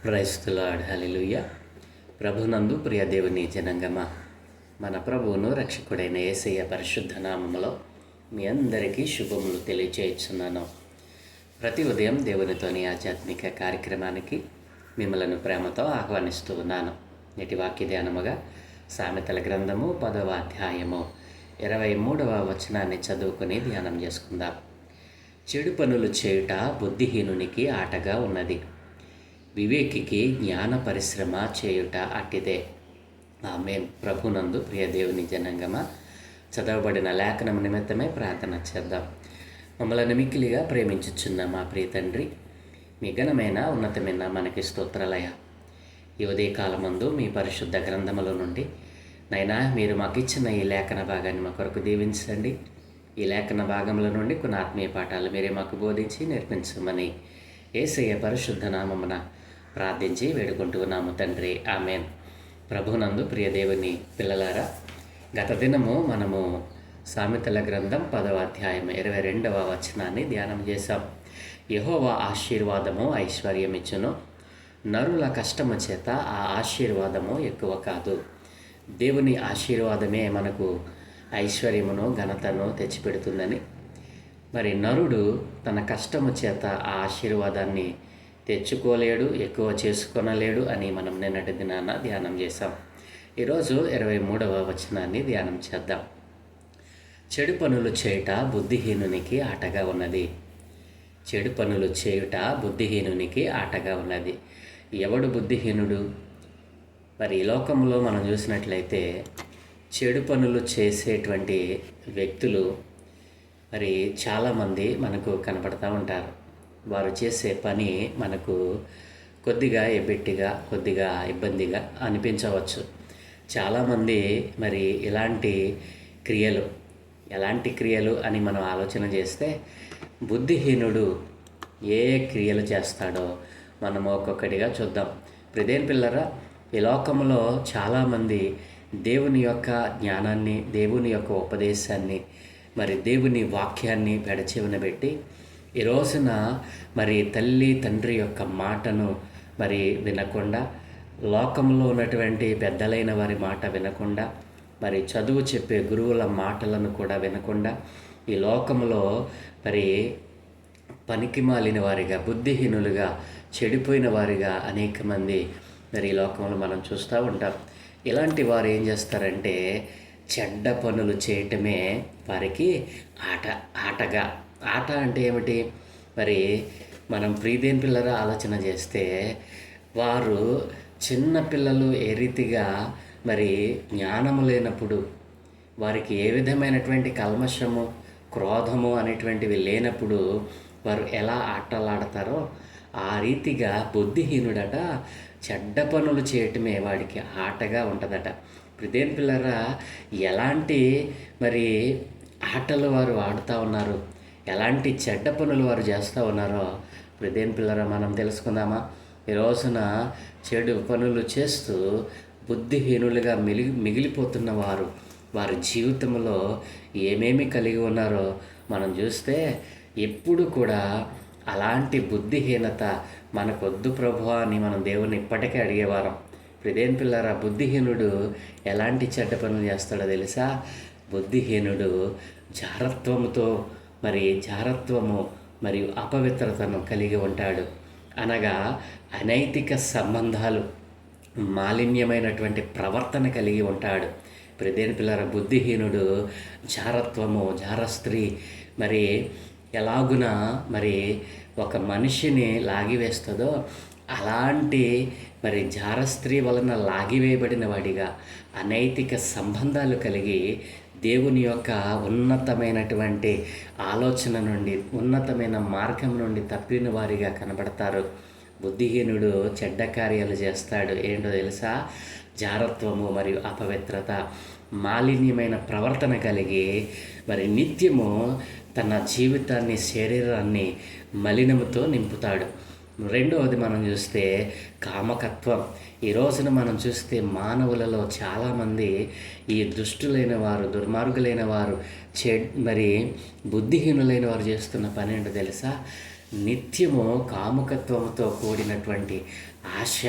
Praise the lord. హల్లెలూయా. ప్రభునందు ప్రియ దేవుని జనంగమా, మన ప్రభువును రక్షకుడైన యేసయ్య పరిశుద్ధ నామములో మీ అందరికీ శుభములు తెలియచేయుచున్నాను. ప్రతి ఉదయం దేవునితోని ఆధ్యాత్మిక కార్యక్రమానికి మిమ్మలను ప్రేమతో ఆహ్వానిస్తూ ఉన్నాను. నేటి వాక్య ధ్యానముగా సామెతల గ్రంథము 10వ అధ్యాయము 23వ వచనాన్ని చదువుకుని ధ్యానం చేసుకుందాం. చెడు పనులు చేయుట బుద్ధిహీనునికి ఆటగా ఉన్నది, వివేకికి జ్ఞాన పరిశ్రమ చేయుట అట్టిదే. ఆమేన్. ప్రభునందు ప్రియ దేవుని జనాంగమా, చదవబడిన లేఖనం నిమిత్తమే ప్రార్థన చేద్దాం. మమ్మల్ని మిక్కిలిగా ప్రేమించుచున్న మా ప్రియ తండ్రి, మీ ఘనమైన ఉన్నతమైన మనకి స్తోత్రాలయ. ఈ ఉదయకాలమందు మీ పరిశుద్ధ గ్రంథముల నుండి నైనా మీరు మాకు ఇచ్చిన ఈ లేఖన భాగాన్ని మా కొరకు దీవించండి. ఈ లేఖన భాగముల నుండి కొన్ని ఆత్మీయ పాఠాలు మీరే మాకు బోధించి నేర్పించమని యేసయ్య పరిశుద్ధ నామమున ప్రార్థించి వేడుకుంటున్నాము తండ్రి. ఆమేన్. ప్రభునందు ప్రియ దేవుని పిల్లలారా, గత దినము మనము సామెతల గ్రంథం 10వ అధ్యాయం 22వ వచనాన్ని ధ్యానం చేశాం. యెహోవా ఆశీర్వాదము ఐశ్వర్యమిచ్చును, నరుల కష్టము చేత ఆ ఆశీర్వాదము ఎక్కువ కాదు. దేవుని ఆశీర్వాదమే మనకు ఐశ్వర్యమును ఘనతను తెచ్చిపెడుతుందని, మరి నరుడు తన కష్టము చేత ఆ ఆశీర్వాదాన్ని తెచ్చుకోలేడు, ఎక్కువ చేసుకొనలేడు అని మనం నిన్నటి దినాన ధ్యానం చేశాం. ఈరోజు 23వ వచనాన్ని ధ్యానం చేద్దాం. చెడు పనులు చేయుట బుద్ధిహీనునికి ఆటగా ఉన్నది. చెడు పనులు చేయుట బుద్ధిహీనునికి ఆటగా ఉన్నది. ఎవడు బుద్ధిహీనుడు? మరి ఈ లోకంలో మనం చూసినట్లయితే చెడు పనులు చేసేటువంటి వ్యక్తులు మరి చాలామంది మనకు కనపడతా ఉంటారు. వారు చేసే పని మనకు కొద్దిగా ఎబ్బెట్టిగా, కొద్దిగా ఇబ్బందిగా అనిపించవచ్చు. చాలామంది మరి ఎలాంటి క్రియలు అని మనం ఆలోచన చేస్తే, బుద్ధిహీనుడు ఏ క్రియలు చేస్తాడో మనము ఒక్కొక్కటిగా చూద్దాం. ప్రియదేని పిల్లరా, ఈ లోకంలో చాలామంది దేవుని యొక్క జ్ఞానాన్ని, దేవుని యొక్క ఉపదేశాన్ని, మరి దేవుని వాక్యాన్ని పెడచెవిన పెట్టి ఈ రోజున మరి తల్లి తండ్రి యొక్క మాటను మరి వినకుండా, లోకంలో ఉన్నటువంటి పెద్దలైన వారి మాట వినకుండా, మరి చదువు చెప్పే గురువుల మాటలను కూడా వినకుండా ఈ లోకంలో మరి పనికి మాలిన వారిగా, బుద్ధిహీనులుగా, చెడిపోయిన వారిగా అనేక మంది మరి ఈ లోకంలో మనం చూస్తూ ఉంటాం. ఇలాంటి వారు ఏం చేస్తారంటే చెడ్డ పనులు చేయటమే వారికి ఆటగా. ఆట అంటే ఏమిటి? మరి మనం ప్రియదేని పిల్లల ఆలోచన చేస్తే, వారు చిన్న పిల్లలు ఏ రీతిగా మరి జ్ఞానము లేనప్పుడు, వారికి ఏ విధమైనటువంటి కల్మషము, క్రోధము అనేటువంటివి లేనప్పుడు వారు ఎలా ఆటలాడతారో ఆ రీతిగా బుద్ధిహీనుడట చెడ్డ పనులు చేయటమే వాడికి ఆటగా ఉంటుందట. ప్రియదేని పిల్లరా, ఎలాంటి మరి ఆటలు వారు ఆడుతూ ఉన్నారు, ఎలాంటి చెడ్డ పనులు వారు చేస్తూ ఉన్నారో ప్రియదేని పిల్లరా మనం తెలుసుకుందామా? ఈ రోజున చెడు పనులు చేస్తూ బుద్ధిహీనులుగా మిగిలిపోతున్న వారి జీవితంలో ఏమేమి కలిగి ఉన్నారో మనం చూస్తే, ఎప్పుడు కూడా అలాంటి బుద్ధిహీనత మనకొద్దు ప్రభువా అని మనం దేవుని ఇప్పటికే అడిగేవారం. ప్రియదేని పిల్లరా, బుద్ధిహీనుడు ఎలాంటి చెడ్డ పనులు చేస్తాడో తెలుసా? బుద్ధిహీనుడు జారత్వము మరియు అపవిత్రతను కలిగి ఉంటాడు. అనగా అనైతిక సంబంధాలు, మాలిన్యమైనటువంటి ప్రవర్తన కలిగి ఉంటాడు. ప్రియదేని పిల్లరా, బుద్ధిహీనుడు జారస్త్రీ మరి ఎలాగున మరి ఒక మనిషిని లాగివేస్తుందో అలాంటి మరి జారస్త్రీ వలన లాగివేయబడిన వాడిగా, అనైతిక సంబంధాలు కలిగి దేవుని యొక్క ఉన్నతమైనటువంటి ఆలోచన నుండి, ఉన్నతమైన మార్గం నుండి తప్పిన వారిగా కనబడతారు. బుద్ధిహీనుడు చెడ్డ కార్యాలు చేస్తాడు. ఏంటో తెలుసా? జారత్వము మరియు అపవిత్రత, మాలిన్యమైన ప్రవర్తన కలిగి మరి నిత్యము తన జీవితాన్ని, శరీరాన్ని మలినముతో నింపుతాడు. రెండవది మనం చూస్తే కామకత్వం. ఈ రోజున మనం చూస్తే మానవులలో చాలామంది ఈ దుష్టులైన వారు, దుర్మార్గులైన వారు, మరి బుద్ధిహీనులైన వారు చేస్తున్న పని ఏంటో తెలుసా? నిత్యము కాముకత్వంతో కూడినటువంటి ఆశ,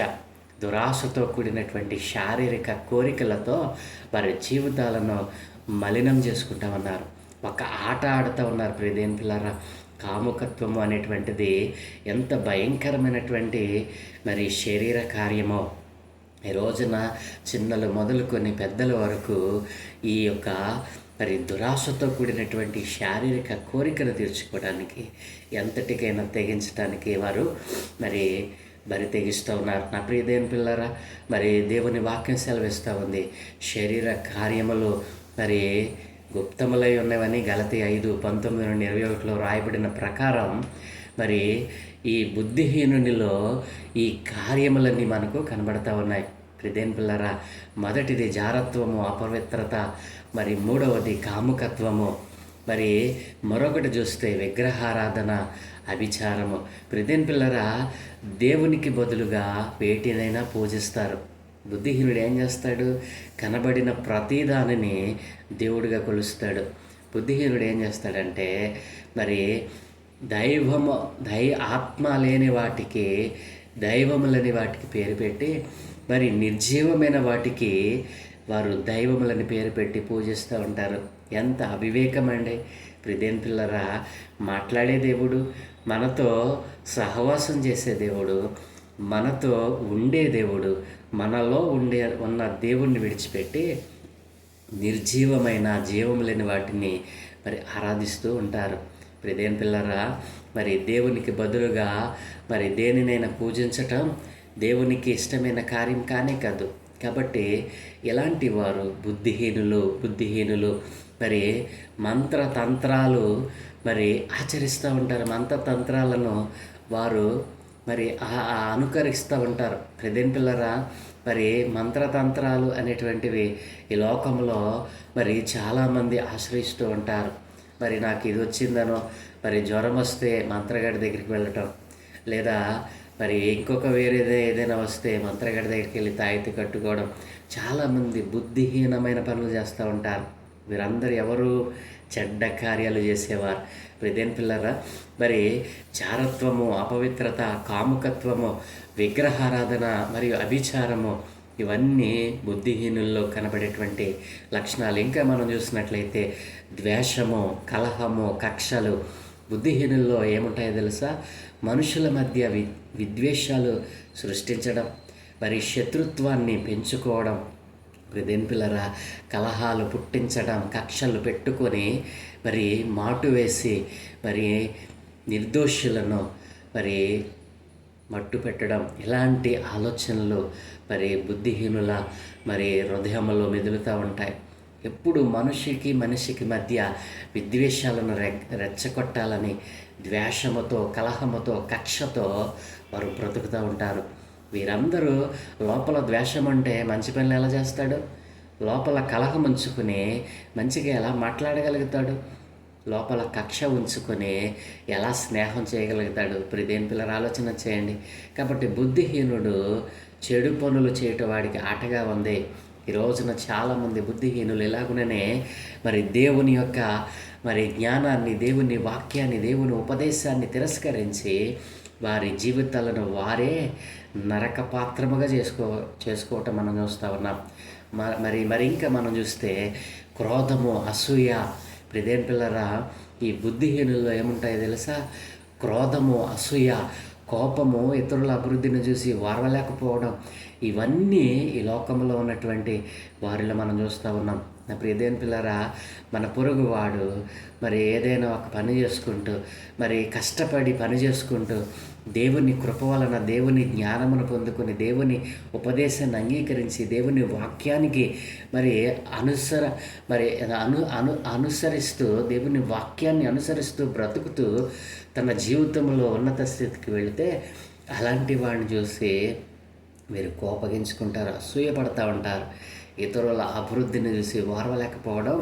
దురాశతో కూడినటువంటి శారీరక కోరికలతో వారి జీవితాలను మలినం చేసుకుంటా ఉన్నారు. ఒక ఆట ఆడుతూ ఉన్నారు. ప్రియదేని పిల్లరా, కాముకత్వము అనేటువంటిది ఎంత భయంకరమైనటువంటి మరి శరీర కార్యమో. ఈ రోజున చిన్నలు మొదలుకొని పెద్దల వరకు ఈ యొక్క మరి దురాశతో కూడినటువంటి శారీరక కోరికను తీర్చుకోవడానికి ఎంతటికైనా తెగించడానికి వారు మరి తెగిస్తూ ఉన్నారు. నా ప్రియ దేవుని పిల్లరా, మరి దేవుని వాక్యం సెలవిస్తూ ఉంది, శరీర కార్యములు మరి గుప్తములై ఉన్నవని గలతీ 5:19-21 రాయబడిన ప్రకారం మరి ఈ బుద్ధిహీనునిలో ఈ కార్యములన్నీ మనకు కనబడతా ఉన్నాయి. ప్రియదేని పిల్లరా, మొదటిది జారత్వము, అపవిత్రత, మరి మూడవది కాముకత్వము, మరి మరొకటి చూస్తే విగ్రహారాధన, అభిచారము. ప్రియదేని పిల్లరా, దేవునికి బదులుగా వేటినైనా పూజిస్తారు. బుద్ధిహీనుడు ఏం చేస్తాడు? కనబడిన ప్రతిదానిని దేవుడిగా కొలుస్తాడు. బుద్ధిహీనుడు ఏం చేస్తాడంటే మరి ఆత్మ లేని వాటికి, దైవములని వాటికి పేరు పెట్టి, మరి నిర్జీవమైన వాటికి వారు దైవములని పేరు పెట్టి పూజిస్తూ ఉంటారు. ఎంత అవివేకం అండి! ప్రియదేని పిల్లరా, మాట్లాడే దేవుడు, మనతో సహవాసం చేసే దేవుడు, మనతో ఉండే దేవుడు, మనలో ఉన్న దేవుణ్ణి విడిచిపెట్టి నిర్జీవమైన జీవం లేని వాటిని మరి ఆరాధిస్తూ ఉంటారు. ప్రియదేని పిల్లరా, మరి దేవునికి బదులుగా మరి దేనినైనా పూజించటం దేవునికి ఇష్టమైన కార్యం కానే కాదు. కాబట్టి ఇలాంటి వారు బుద్ధిహీనులు మరి మంత్రతంత్రాలు మరి ఆచరిస్తూ ఉంటారు. మంత్రతంత్రాలను వారు మరి అనుకరిస్తూ ఉంటారు. ప్రియదేని పిల్లరా, మరి మంత్రతంత్రాలు అనేటువంటివి ఈ లోకంలో మరి చాలామంది ఆశ్రయిస్తూ ఉంటారు. మరి నాకు ఇది వచ్చిందనో, మరి జ్వరం వస్తే మంత్రగాడి దగ్గరికి వెళ్ళటం, లేదా మరి ఇంకొక ఏదైనా వస్తే మంత్రగాడి దగ్గరికి వెళ్ళి తాయితీ కట్టుకోవడం. చాలామంది బుద్ధిహీనమైన పనులు చేస్తూ ఉంటారు. వీరందరూ ఎవరు? చెడ్డ కార్యాలు చేసేవారు. ప్రియదేని పిల్లరా, మరి చారత్వము, అపవిత్రత, కాముకత్వము, విగ్రహారాధన మరియు అభిచారము, ఇవన్నీ బుద్ధిహీనుల్లో కనబడేటువంటి లక్షణాలు. ఇంకా మనం చూసినట్లయితే ద్వేషము, కలహము, కక్షలు. బుద్ధిహీనుల్లో ఏముంటాయో తెలుసా? మనుషుల మధ్య విద్వేషాలు సృష్టించడం, మరి శత్రుత్వాన్ని పెంచుకోవడం. ప్రియదేని పిల్లరా, కలహాలు పుట్టించడం, కక్షలు పెట్టుకొని మరి మాటు వేసి మరి నిర్దోషులను మరి మట్టు పెట్టడం, ఇలాంటి ఆలోచనలు మరి బుద్ధిహీనుల మరి హృదయంలో మెదులుతూ ఉంటాయి. ఎప్పుడు మనిషికి మధ్య విద్వేషాలను రెచ్చగొట్టాలని ద్వేషముతో, కలహముతో, కక్షతో వారు బ్రతుకుతూ ఉంటారు. వీరందరూ లోపల ద్వేషం అంటే మంచి పనులు ఎలా చేస్తాడు? లోపల కలహం ఉంచుకుని మంచిగా ఎలా మాట్లాడగలుగుతాడు? లోపల కక్ష ఉంచుకొని ఎలా స్నేహం చేయగలుగుతాడు? ప్రియదేని పిల్లలు ఆలోచన చేయండి. కాబట్టి బుద్ధిహీనుడు చెడు పనులు చేయటం వాడికి ఆటగా ఉంది. ఈ రోజున చాలామంది బుద్ధిహీనులు ఇలాగుననే మరి దేవుని యొక్క మరి జ్ఞానాన్ని, దేవుని వాక్యాన్ని, దేవుని ఉపదేశాన్ని తిరస్కరించి వారి జీవితాలను వారే నరక పాత్రముగా చేసుకోవటం మనం చూస్తూ ఉన్నాం. మరి ఇంకా మనం చూస్తే క్రోధము, అసూయ. ప్రియదేని పిల్లరా, ఈ బుద్ధిహీనుల్లో ఏముంటాయో తెలుసా? క్రోధము, అసూయ, కోపము, ఇతరుల అభివృద్ధిని చూసి వారవలేకపోవడం, ఇవన్నీ ఈ లోకంలో ఉన్నటువంటి వారిలో మనం చూస్తూ ఉన్నాం. నా ప్రియదేని పిల్లరా, మన పొరుగువాడు మరి ఏదైనా ఒక పని చేసుకుంటూ, మరి కష్టపడి పని చేసుకుంటూ, దేవుని కృప వలన దేవుని జ్ఞానమును పొందుకొని, దేవుని ఉపదేశాన్ని అంగీకరించి, దేవుని వాక్యానికి మరి అనుసరిస్తూ, దేవుని వాక్యాన్ని అనుసరిస్తూ బ్రతుకుతూ తన జీవితంలో ఉన్నత స్థితికి వెళితే అలాంటి వాడిని చూసి మీరు కోపగించుకుంటారు, అసూయపడతా ఉంటారు. ఇతరుల అభివృద్ధిని చూసి వారవలేకపోవడం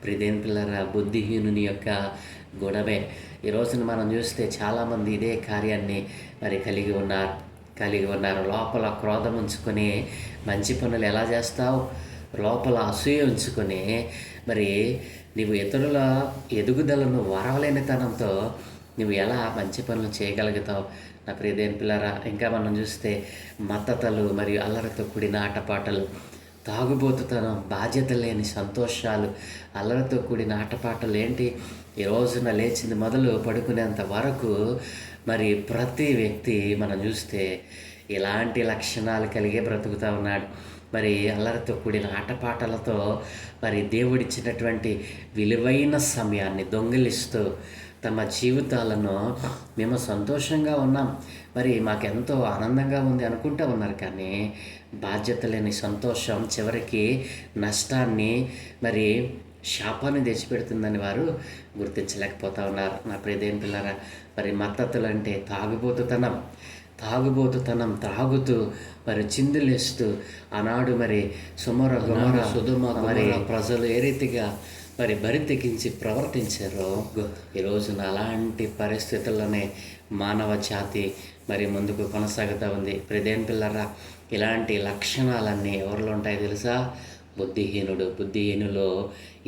ప్రియదేని పిల్లరా బుద్ధిహీనుని యొక్క గుణమే. ఈ రోజున మనం చూస్తే చాలామంది ఇదే కార్యాన్ని మరి కలిగి ఉన్నారు. లోపల క్రోధం ఉంచుకొని మంచి పనులు ఎలా చేస్తావు? లోపల అసూయ ఉంచుకొని మరి నీవు ఇతరుల ఎదుగుదలను వరవలేనితనంతో నువ్వు ఎలా మంచి పనులు చేయగలుగుతావు? నా ప్రియదేని పిల్లరా, ఇంకా మనం చూస్తే మత్తతలు మరియు అల్లరితో కూడిన ఆటపాటలు, తాగుబోతుతనం, బాధ్యత లేని సంతోషాలు, అల్లరితో కూడిన ఆటపాటలు ఏంటి, ఈ రోజున లేచింది మొదలు పడుకునేంత వరకు మరి ప్రతి వ్యక్తి మనం చూస్తే ఇలాంటి లక్షణాలు కలిగే బ్రతుకుతూ ఉన్నాడు. మరి అల్లరితో కూడిన ఆటపాటలతో మరి దేవుడిచ్చినటువంటి విలువైన సమయాన్ని దొంగిలిస్తూ తమ జీవితాలను మేము సంతోషంగా ఉన్నాం, మరి మాకెంతో ఆనందంగా ఉంది అనుకుంటూ ఉన్నారు. కానీ బాధ్యత లేని సంతోషం చివరికి నష్టాన్ని, మరి శాపాన్ని తెచ్చిపెడుతుందని వారు గుర్తించలేకపోతూ ఉన్నారు. నా ప్రియదేని పిల్లరా, మరి మత్తతులు అంటే తాగుబోతుతనం తాగుతూ మరి చిందులేస్తూ ఆనాడు మరి సుధుమ మరి ప్రజలు ఏ రీతిగా మరి బరి తెగించి ప్రవర్తించారో ఈ రోజున అలాంటి పరిస్థితుల్లోనే మానవ జాతి మరి ముందుకు కొనసాగుతూ ఉంది. ప్రియదేని పిల్లరా, ఇలాంటి లక్షణాలన్నీ ఎవరిలో ఉంటాయి తెలుసా? బుద్ధిహీనులో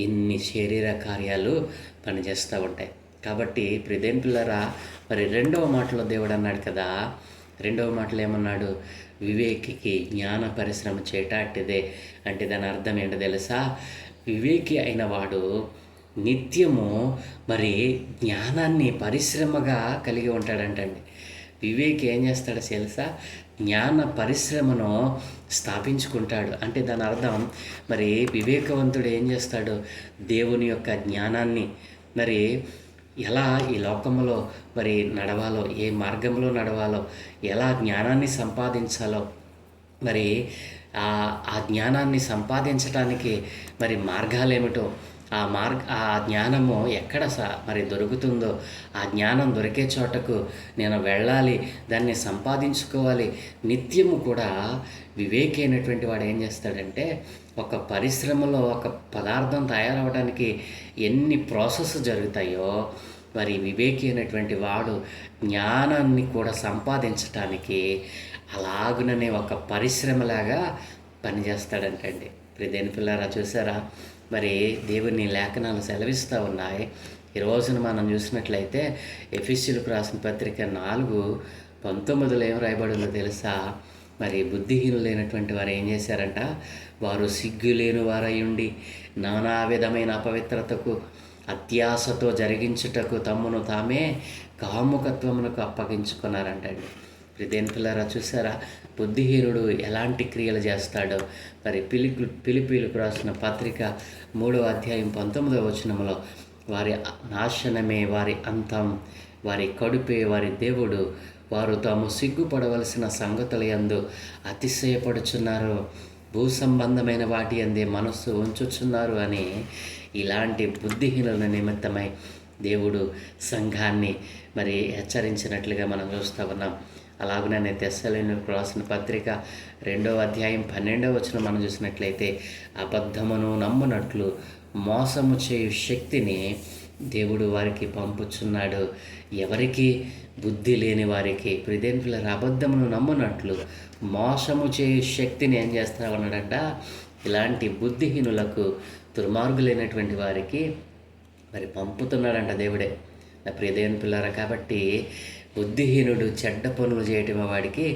ఇన్ని శరీర కార్యాలు పనిచేస్తూ ఉంటాయి. కాబట్టి ప్రియదేని పిల్లరా, మరి రెండవ మాటలో దేవుడు అన్నాడు కదా, రెండవ మాటలు ఏమన్నాడు? వివేకికి జ్ఞాన పరిశ్రమ చేటాటిదే. అంటే దాని అర్థం ఏంటో తెలుసా? వివేకి అయిన వాడు నిత్యము మరి జ్ఞానాన్ని పరిశ్రమగా కలిగి ఉంటాడంటండి. వివేకి ఏం చేస్తాడో తెలుసా? జ్ఞాన పరిశ్రమను స్థాపించుకుంటాడు. అంటే దాని అర్థం మరి వివేకవంతుడు ఏం చేస్తాడు? దేవుని యొక్క జ్ఞానాన్ని మరి ఎలా ఈ లోకంలో మరి నడవాలో, ఏ మార్గంలో నడవాలో, ఎలా జ్ఞానాన్ని సంపాదించాలో, మరి ఆ జ్ఞానాన్ని సంపాదించడానికి మరి మార్గాలేమిటో, ఆ జ్ఞానము ఎక్కడ మరి దొరుకుతుందో, ఆ జ్ఞానం దొరికే చోటకు నేను వెళ్ళాలి, దాన్ని సంపాదించుకోవాలి. నిత్యము కూడా వివేకైనటువంటి వాడు ఏం చేస్తాడంటే, ఒక పరిశ్రమలో ఒక పదార్థం తయారవడానికి ఎన్ని ప్రాసెస్ జరుగుతాయో, మరి వివేకి అయినటువంటి వాడు జ్ఞానాన్ని కూడా సంపాదించటానికి అలాగుననే ఒక పరిశ్రమలాగా పనిచేస్తాడంటండి. ప్రియదేని పిల్లరా, చూసారా? మరి దేవుని లేఖనాలు సెలవిస్తూ ఉన్నాయి. ఈ రోజున మనం చూసినట్లయితే ఎఫెసీయులకు రాసిన పత్రిక 4:19 ఏం రాయబడిందో తెలుసా? మరి బుద్ధిహీనులైనటువంటి వారు ఏం చేశారంట? వారు సిగ్గులేని వారయ్యుండి నానా విధమైన అపవిత్రతకు, అత్యాశతో జరిగించుటకు తమ్మును తామే కాముకత్వమునకు అప్పగించుకున్నారంటండి. ప్రియదేని పిల్లరా, చూసారా? బుద్ధిహీనుడు ఎలాంటి క్రియలు చేస్తాడో మరి పిలిపిలకు రాసిన పత్రిక 3:19 వారి నాశనమే వారి అంతం, వారి కడుపే వారి దేవుడు, వారు తాము సిగ్గుపడవలసిన సంగతుల యందు అతిశయపడుచున్నారు, భూ సంబంధమైన వాటి అందే మనస్సు ఉంచుచున్నారు అని ఇలాంటి బుద్ధిహీనుల నిమిత్తమై దేవుడు సంఘాన్ని మరి హెచ్చరించినట్లుగా మనం చూస్తూ ఉన్నాం. అలాగనే తెస్సలోనికీయులకు రాసిన పత్రిక 2:12 మనం చూసినట్లయితే అబద్ధమును నమ్మునట్లు మోసము చేయు శక్తిని దేవుడు వారికి పంపుచున్నాడు. ఎవరికి? బుద్ధి లేని వారికి. ప్రియదేని పిల్లలు, అబద్ధమును నమ్మునట్లు మోసము చేయు శక్తిని ఏం చేస్తా ఉన్నాడంట? ఇలాంటి బుద్ధిహీనులకు, దుర్మార్గులైనటువంటి వారికి మరి పంపుతున్నాడంట దేవుడే. నా ప్రియదేని పిల్లరా, కాబట్టి బుద్ధిహీనుడు చెడ్డ పనులు చేయటం వాడికి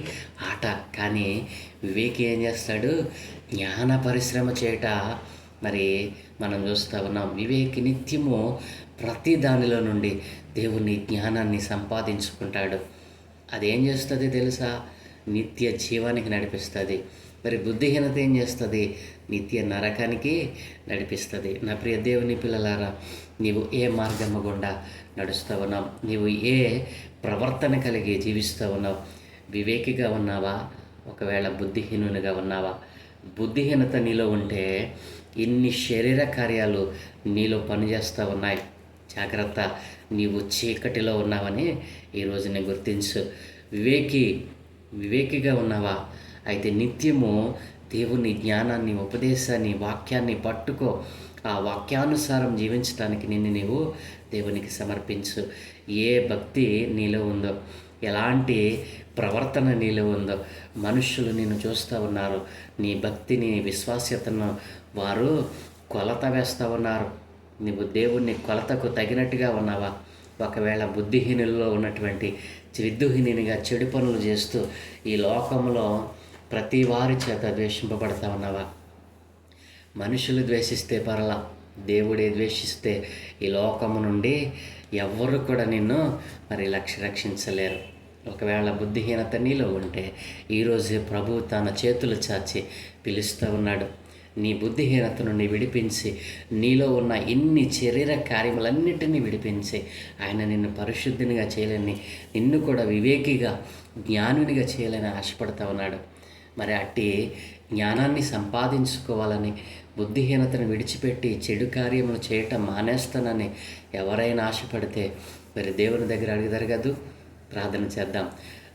ఆట. కానీ వివేకి ఏం చేస్తాడు? జ్ఞాన పరిశ్రమ చేయట మరి మనం చూస్తూ ఉన్నాం. వివేకి నిత్యము ప్రతి దానిలో నుండి దేవుని జ్ఞానాన్ని సంపాదించుకుంటాడు. అదేం చేస్తుంది తెలుసా? నిత్య జీవానికి నడిపిస్తుంది. మరి బుద్ధిహీనత ఏం చేస్తుంది? నిత్య నరకానికి నడిపిస్తుంది. నా ప్రియ దేవుని పిల్లలారా, నీవు ఏ మార్గము గుండా నడుస్తూ ఉన్నావు? నీవు ఏ ప్రవర్తన కలిగి జీవిస్తూ ఉన్నావు? వివేకిగా ఉన్నావా? ఒకవేళ బుద్ధిహీనునిగా ఉన్నావా? బుద్ధిహీనత నీలో ఉంటే ఇన్ని శరీర కార్యాలు నీలో పనిచేస్తూ ఉన్నాయి. జాగ్రత్త, నీవు చీకటిలో ఉన్నావని ఈరోజు నేను గుర్తించు. వివేకిగా ఉన్నావా? అయితే నిత్యము దేవుని జ్ఞానాన్ని, ఉపదేశాన్ని, వాక్యాన్ని పట్టుకో. ఆ వాక్యానుసారం జీవించడానికి నీవు దేవునికి సమర్పించు. ఏ భక్తి నీలో ఉందో, ఎలాంటి ప్రవర్తన నీలో ఉందో, మనుషులు నిన్ను చూస్తూ ఉన్నారు. నీ భక్తిని, విశ్వాస్యతను వారు కొలత వేస్తూ ఉన్నారు. నీవు దేవుని కొలతకు తగినట్టుగా ఉన్నావా? ఒకవేళ బుద్ధిహీనుల్లో ఉన్నటువంటి విద్యుహీనిగా చెడు పనులు చేస్తూ ఈ లోకంలో ప్రతి వారి చేత ద్వేషింపబడతా ఉన్నావా? మనుషులు ద్వేషిస్తే పర్లా, దేవుడే ద్వేషిస్తే ఈ లోకము నుండి ఎవ్వరు కూడా నిన్ను మరి రక్షించలేరు. ఒకవేళ బుద్ధిహీనత నీలో ఉంటే ఈరోజే ప్రభు తన చేతులు చాచి పిలుస్తూ ఉన్నాడు. నీ బుద్ధిహీనత నుండి విడిపించి నీలో ఉన్న ఇన్ని శరీర కార్యములన్నిటినీ విడిపించి ఆయన నిన్ను పరిశుద్ధినిగా చేయాలని, నిన్ను కూడా వివేకిగా జ్ఞానునిగా చేయాలని ఆశపడతా ఉన్నాడు. మరి అట్టి జ్ఞానాన్ని సంపాదించుకోవాలని, బుద్ధిహీనతను విడిచిపెట్టి చెడు కార్యములు చేయటం మానేస్తానని ఎవరైనా ఆశపడితే మరి దేవుని దగ్గర అడిగిదారు కదూ. ప్రార్థన చేద్దాం.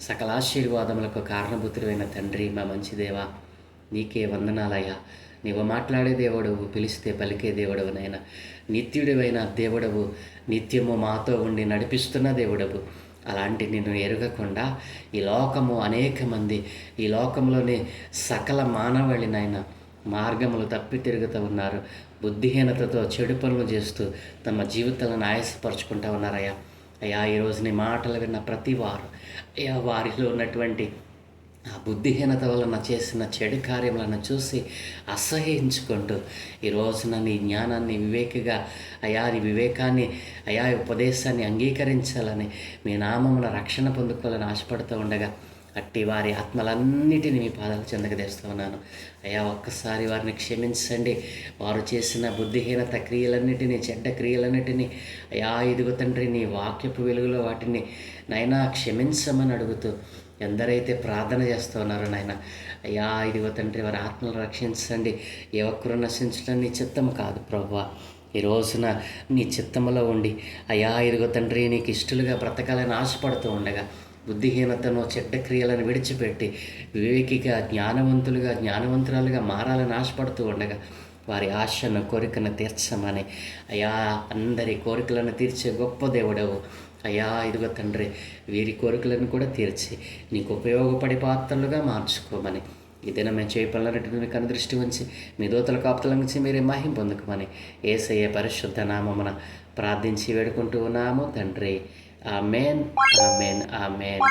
సకల ఆశీర్వాదములకు కారణభూతుడైన తండ్రి, మా మంచి దేవా, నీకే వందనాలయ్యా. నీవు మాట్లాడే దేవుడవు, పిలిస్తే పలికే దేవుడవు నాయన. నిత్యుడివైన దేవుడవు, నిత్యము మాతో ఉండి నడిపిస్తున్న దేవుడవు. అలాంటి నిన్ను ఎరగకుండా ఈ లోకము అనేక మంది, ఈ లోకంలోని సకల మానవాళి నాయన మార్గములు తప్పి తిరుగుతూ ఉన్నారు. బుద్ధిహీనతతో చెడు పనులు చేస్తూ తమ జీవితాలను ఆయాసపరుచుకుంటూ ఉన్నారయ్యా. అయ్యా, ఈరోజు నీ మాటలు విన్న ప్రతి వారు అయ్యా, వారిలో ఉన్నటువంటి ఆ బుద్ధిహీనత వలన చేసిన చెడు కార్యములను చూసి అసహ్యించుకుంటూ ఈ రోజున నీ జ్ఞానాన్ని వివేకిగా అయా, నీ వివేకాన్ని అయా, ఉపదేశాన్ని అంగీకరించాలని, మీ నామమున రక్షణ పొందుకోవాలని ఆశపడుతూ ఉండగా అట్టి వారి ఆత్మలన్నిటినీ మీ పాదాలు చెందక తెస్తూ ఉన్నాను. అయ్యా, ఒక్కసారి వారిని క్షమించండి. వారు చేసిన బుద్ధిహీనత క్రియలన్నిటినీ, చెడ్డ క్రియలన్నిటినీ అయా, ఇదిగో తండ్రి, నీ వాక్యపు వెలుగులో వాటిని నైనా క్షమించమని అడుగుతూ ఎందరైతే ప్రార్థన చేస్తూ ఉన్నారో నాయన, అయ్యా ఇదిగో తండ్రి, వారి ఆత్మలను రక్షించండి. ఏ ఒక్కరు నశించడం నీ చిత్తము కాదు ప్రభువా. ఈ రోజున నీ చిత్తములో ఉండి అయ్యా ఇదిగో తండ్రి, నీకు ఇష్టలుగా బ్రతకాలని ఆశపడుతూ ఉండగా బుద్ధిహీనతను, చెడ్డ క్రియలను విడిచిపెట్టి వివేకిగా, జ్ఞానవంతురాలుగా మారాలని ఆశపడుతూ ఉండగా వారి ఆశను, కోరికను తీర్చమని అయ్యా, అందరి కోరికలను తీర్చే గొప్ప దేవుడవు అయ్యా. ఇదిగో తండ్రి, వీరి కోరికలను కూడా తీర్చి నీకు ఉపయోగపడే పాత్రలుగా మార్చుకోమని ఈ దినం మేము చేయపనులన్నింటినీ మీకు అనుదృష్టి ఉంచి మీ దూతల కాపుతల నుంచి మీరే మహిమ పొందుకోమని యేసయ్య పరిశుద్ధ నామమున ప్రార్థించి వేడుకుంటూ ఉన్నాము తండ్రి. ఆమేన్, ఆమేన్, ఆమేన్.